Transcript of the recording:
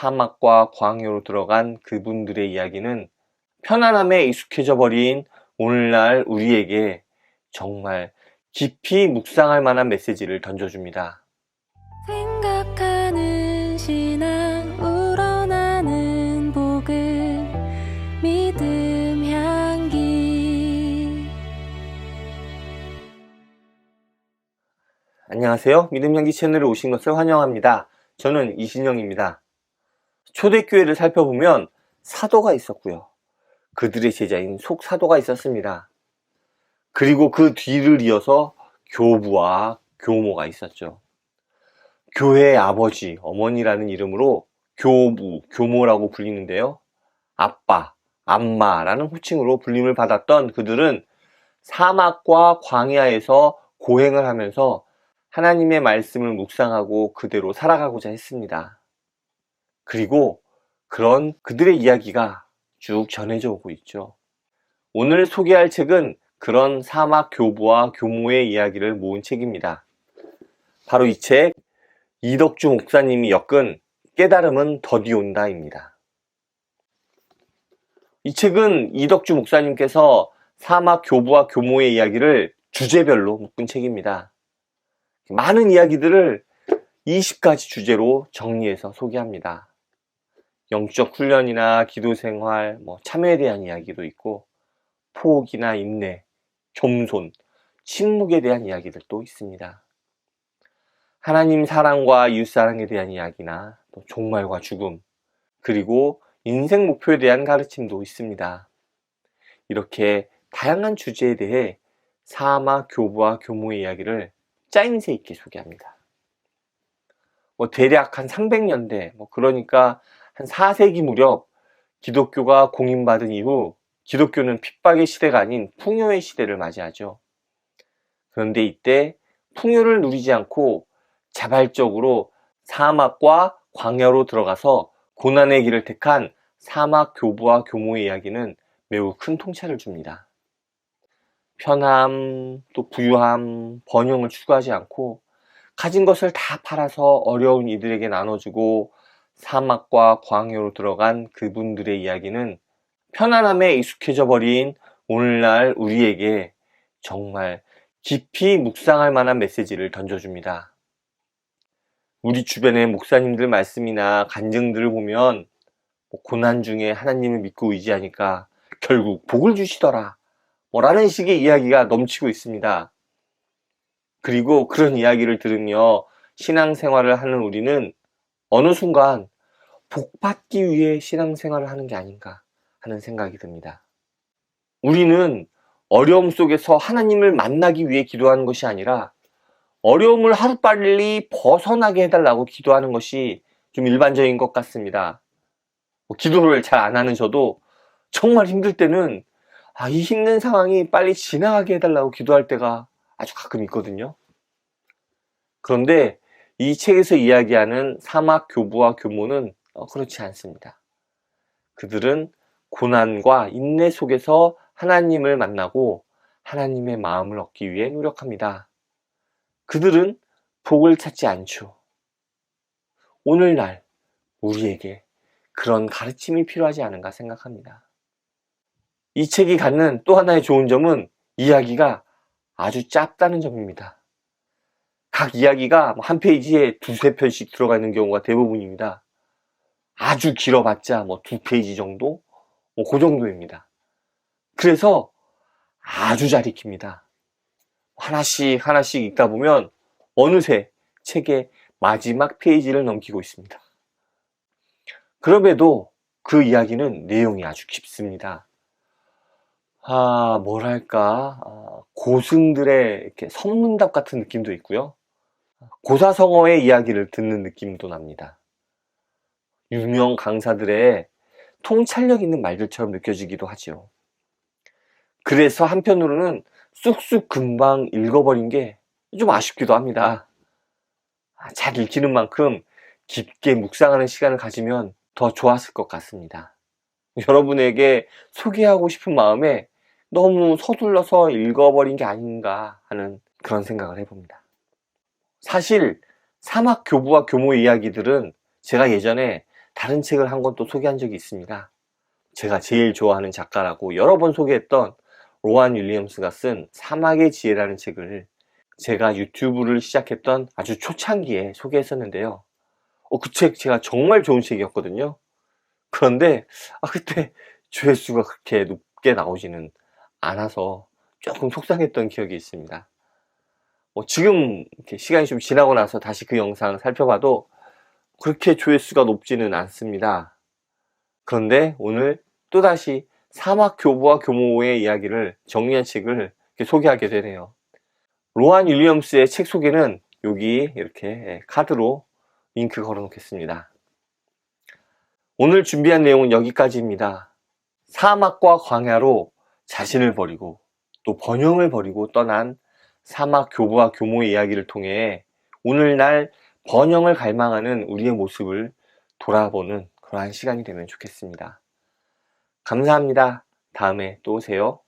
사막과 광야로 들어간 그분들의 이야기는 편안함에 익숙해져 버린 오늘날 우리에게 정말 깊이 묵상할 만한 메시지를 던져줍니다. 생각하는 신앙 우러나는 복음 믿음 향기. 안녕하세요. 믿음향기 채널에 오신 것을 환영합니다. 저는 이신영입니다. 초대교회를 살펴보면 사도가 있었고요. 그들의 제자인 속사도가 있었습니다. 그리고 그 뒤를 이어서 교부와 교모가 있었죠. 교회의 아버지, 어머니라는 이름으로 교부, 교모라고 불리는데요. 아빠, 암마라는 호칭으로 불림을 받았던 그들은 사막과 광야에서 고행을 하면서 하나님의 말씀을 묵상하고 그대로 살아가고자 했습니다. 그리고 그런 그들의 이야기가 쭉 전해져 오고 있죠. 오늘 소개할 책은 그런 사막 교부와 교모의 이야기를 모은 책입니다. 바로 이 책, 이덕주 목사님이 엮은 깨달음은 더디 온다입니다. 이 책은 이덕주 목사님께서 사막 교부와 교모의 이야기를 주제별로 묶은 책입니다. 많은 이야기들을 20가지 주제로 정리해서 소개합니다. 영적 훈련이나 기도 생활, 참여에 대한 이야기도 있고, 포기나 인내, 겸손, 침묵에 대한 이야기들도 있습니다. 하나님 사랑과 이웃 사랑에 대한 이야기나 또 종말과 죽음, 그리고 인생 목표에 대한 가르침도 있습니다. 이렇게 다양한 주제에 대해 사막 교부와 교모의 이야기를 짜임새 있게 소개합니다. 대략 한 300년대, 그러니까 한 4세기 무렵 기독교가 공인받은 이후 기독교는 핍박의 시대가 아닌 풍요의 시대를 맞이하죠. 그런데 이때 풍요를 누리지 않고 자발적으로 사막과 광야로 들어가서 고난의 길을 택한 사막 교부와 교모의 이야기는 매우 큰 통찰을 줍니다. 편함, 또 부유함, 번영을 추구하지 않고 가진 것을 다 팔아서 어려운 이들에게 나눠주고 사막과 광야로 들어간 그분들의 이야기는 편안함에 익숙해져 버린 오늘날 우리에게 정말 깊이 묵상할 만한 메시지를 던져줍니다. 우리 주변의 목사님들 말씀이나 간증들을 보면 고난 중에 하나님을 믿고 의지하니까 결국 복을 주시더라 라는 식의 이야기가 넘치고 있습니다. 그리고 그런 이야기를 들으며 신앙생활을 하는 우리는 어느 순간 복받기 위해 신앙생활을 하는 게 아닌가 하는 생각이 듭니다. 우리는 어려움 속에서 하나님을 만나기 위해 기도하는 것이 아니라 어려움을 하루빨리 벗어나게 해달라고 기도하는 것이 좀 일반적인 것 같습니다. 기도를 잘 안 하는 저도 정말 힘들 때는 이 힘든 상황이 빨리 지나가게 해달라고 기도할 때가 아주 가끔 있거든요. 그런데 이 책에서 이야기하는 사막 교부와 교모는 그렇지 않습니다. 그들은 고난과 인내 속에서 하나님을 만나고 하나님의 마음을 얻기 위해 노력합니다. 그들은 복을 찾지 않죠. 오늘날 우리에게 그런 가르침이 필요하지 않은가 생각합니다. 이 책이 갖는 또 하나의 좋은 점은 이야기가 아주 짧다는 점입니다. 각 이야기가 한 페이지에 두세 편씩 들어가 있는 경우가 대부분입니다. 아주 길어봤자 2페이지 정도? 그 정도입니다. 그래서 아주 잘 익힙니다. 하나씩 하나씩 읽다 보면 어느새 책의 마지막 페이지를 넘기고 있습니다. 그럼에도 그 이야기는 내용이 아주 깊습니다. 고승들의 이렇게 선문답 같은 느낌도 있고요. 고사성어의 이야기를 듣는 느낌도 납니다. 유명 강사들의 통찰력 있는 말들처럼 느껴지기도 하죠. 그래서 한편으로는 쑥쑥 금방 읽어버린 게 좀 아쉽기도 합니다. 잘 읽히는 만큼 깊게 묵상하는 시간을 가지면 더 좋았을 것 같습니다. 여러분에게 소개하고 싶은 마음에 너무 서둘러서 읽어버린 게 아닌가 하는 그런 생각을 해봅니다. 사실 사막 교부와 교모의 이야기들은 제가 예전에 다른 책을 한 권 또 소개한 적이 있습니다. 제가 제일 좋아하는 작가라고 여러 번 소개했던 로안 윌리엄스가 쓴 사막의 지혜라는 책을 제가 유튜브를 시작했던 아주 초창기에 소개했었는데요. 그 책 제가 정말 좋은 책이었거든요. 그런데 그때 조회수가 그렇게 높게 나오지는 않아서 조금 속상했던 기억이 있습니다. 지금 이렇게 시간이 좀 지나고 나서 다시 그 영상 살펴봐도 그렇게 조회수가 높지는 않습니다. 그런데 오늘 또다시 사막 교부와 교모의 이야기를 정리한 책을 이렇게 소개하게 되네요. 로안 윌리엄스의 책 소개는 여기 이렇게 카드로 링크 걸어 놓겠습니다. 오늘 준비한 내용은 여기까지입니다. 사막과 광야로 자신을 버리고 또 번영을 버리고 떠난 사막 교부와 교모의 이야기를 통해 오늘날 번영을 갈망하는 우리의 모습을 돌아보는 그러한 시간이 되면 좋겠습니다. 감사합니다. 다음에 또 오세요.